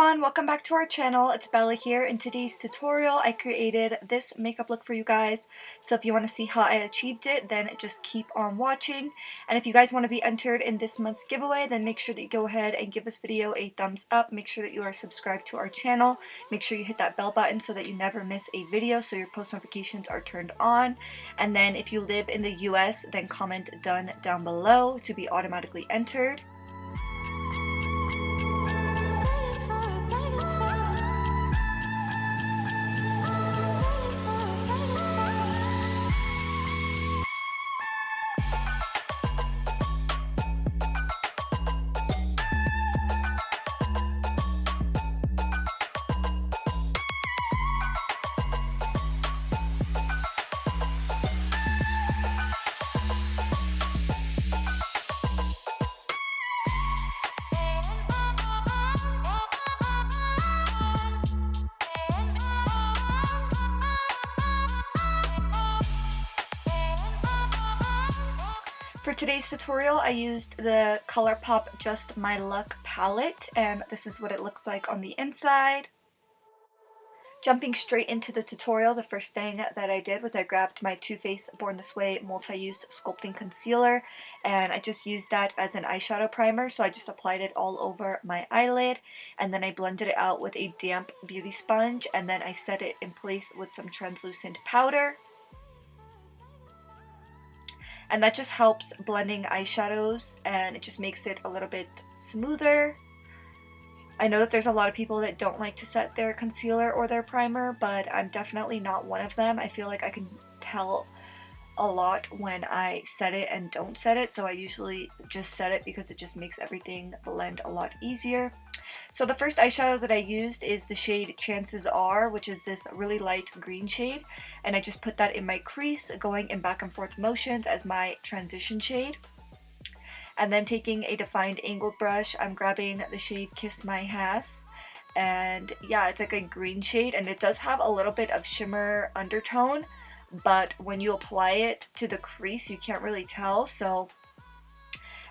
everyone, welcome back to our channel. It's Bella here. In today's tutorial, I created this makeup look for you guys. So if you want to see how I achieved it, then just keep on watching. And if you guys want to be entered in this month's giveaway, then make sure that you go ahead and give this video a thumbs up. Make sure that you are subscribed to our channel. Make sure you hit that bell button so that you never miss a video, so your post notifications are turned on. And then if you live in the US, then comment done down below to be automatically entered. For today's tutorial, I used the Colourpop Just My Luck palette, and this is what it looks like on the inside. Jumping straight into the tutorial, the first thing that I did was I grabbed my Too Faced Born This Way Multi-Use Sculpting Concealer, and I just used that as an eyeshadow primer, so I just applied it all over my eyelid, and then I blended it out with a damp beauty sponge, and then I set it in place with some translucent powder. And that just helps blending eyeshadows, and it just makes it a little bit smoother. I know that there's a lot of people that don't like to set their concealer or their primer, but I'm definitely not one of them. I feel like I can tell a lot when I set it and don't set it, so I usually just set it because it just makes everything blend a lot easier. So the first eyeshadow that I used is the shade Chances Are, which is this really light green shade, and I just put that in my crease, going in back and forth motions as my transition shade. And then taking a defined angled brush, I'm grabbing the shade Kiss My Ass, and yeah, it's like a green shade, and it does have a little bit of shimmer undertone, but when you apply it to the crease, you can't really tell, so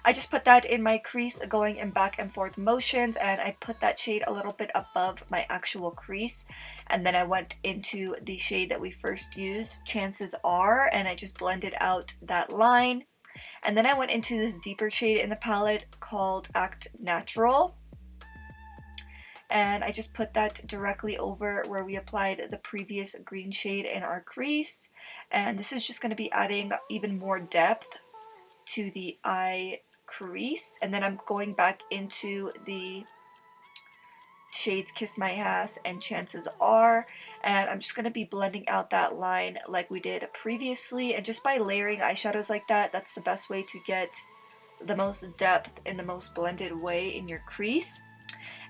I just put that in my crease, going in back and forth motions, and I put that shade a little bit above my actual crease. And then I went into the shade that we first used, Chances Are, and I just blended out that line. And then I went into this deeper shade in the palette called Act Natural, and I just put that directly over where we applied the previous green shade in our crease. And this is just going to be adding even more depth to the eye crease. And then I'm going back into the shades Kiss My Ass and Chances Are, and I'm just going to be blending out that line like we did previously. And just by layering eyeshadows like that, that's the best way to get the most depth in the most blended way in your crease.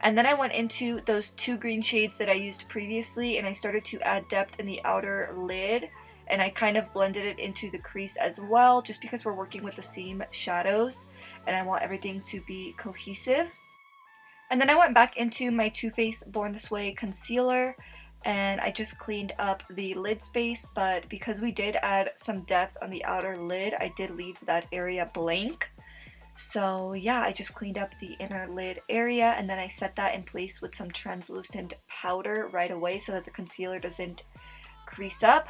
And then I went into those two green shades that I used previously, and I started to add depth in the outer lid, and I kind of blended it into the crease as well, just because we're working with the same shadows and I want everything to be cohesive. And then I went back into my Too Faced Born This Way concealer, and I just cleaned up the lid space, but because we did add some depth on the outer lid, I did leave that area blank. So yeah, I just cleaned up the inner lid area, and then I set that in place with some translucent powder right away so that the concealer doesn't crease up.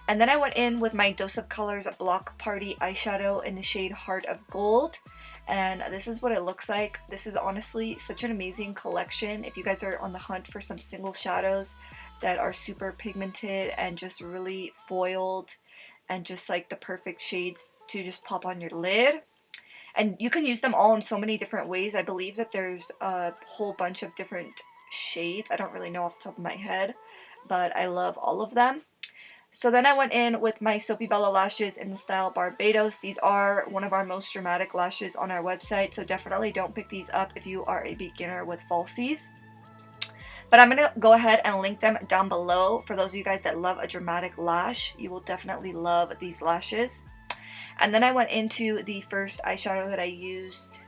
And then I went in with my Dose of Colors Block Party eyeshadow in the shade Heart of Gold, and this is what it looks like. This is honestly such an amazing collection if you guys are on the hunt for some single shadows that are super pigmented and just really foiled and just like the perfect shades to just pop on your lid. And you can use them all in so many different ways. I believe that there's a whole bunch of different shades. I don't really know off the top of my head, but I love all of them. So then I went in with my Sofie Bella lashes in the style Barbados. These are one of our most dramatic lashes on our website, so definitely don't pick these up if you are a beginner with falsies. But I'm going to go ahead and link them down below. For those of you guys that love a dramatic lash, you will definitely love these lashes. And then I went into the first eyeshadow that I used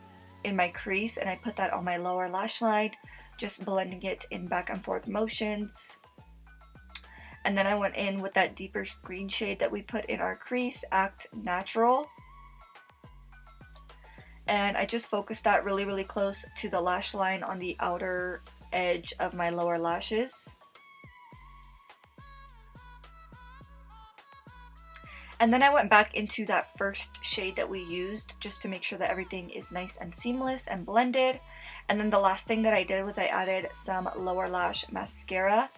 in my crease, and I put that on my lower lash line, just blending it in back and forth motions. And then I went in with that deeper green shade that we put in our crease, Act Natural. And I just focused that really close to the lash line on the outer edge of my lower lashes. And then I went back into that first shade that we used just to make sure that everything is nice and seamless and blended. And then the last thing that I did was I added some lower lash mascara.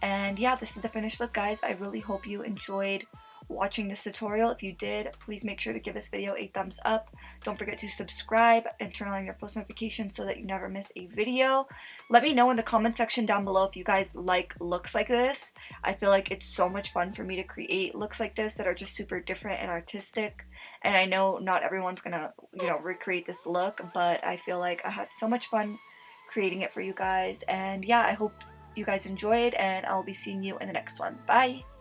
And yeah, this is the finished look, guys. I really hope you enjoyed watching this tutorial. If you did, please make sure to give this video a thumbs up. Don't forget to subscribe and turn on your post notifications so that you never miss a video. Let me know in the comment section down below if you guys like looks like this. I feel like it's so much fun for me to create looks like this that are just super different and artistic. And I know not everyone's gonna, recreate this look, but I feel like I had so much fun creating it for you guys. And yeah, I hope you guys enjoyed, and I'll be seeing you in the next one. Bye!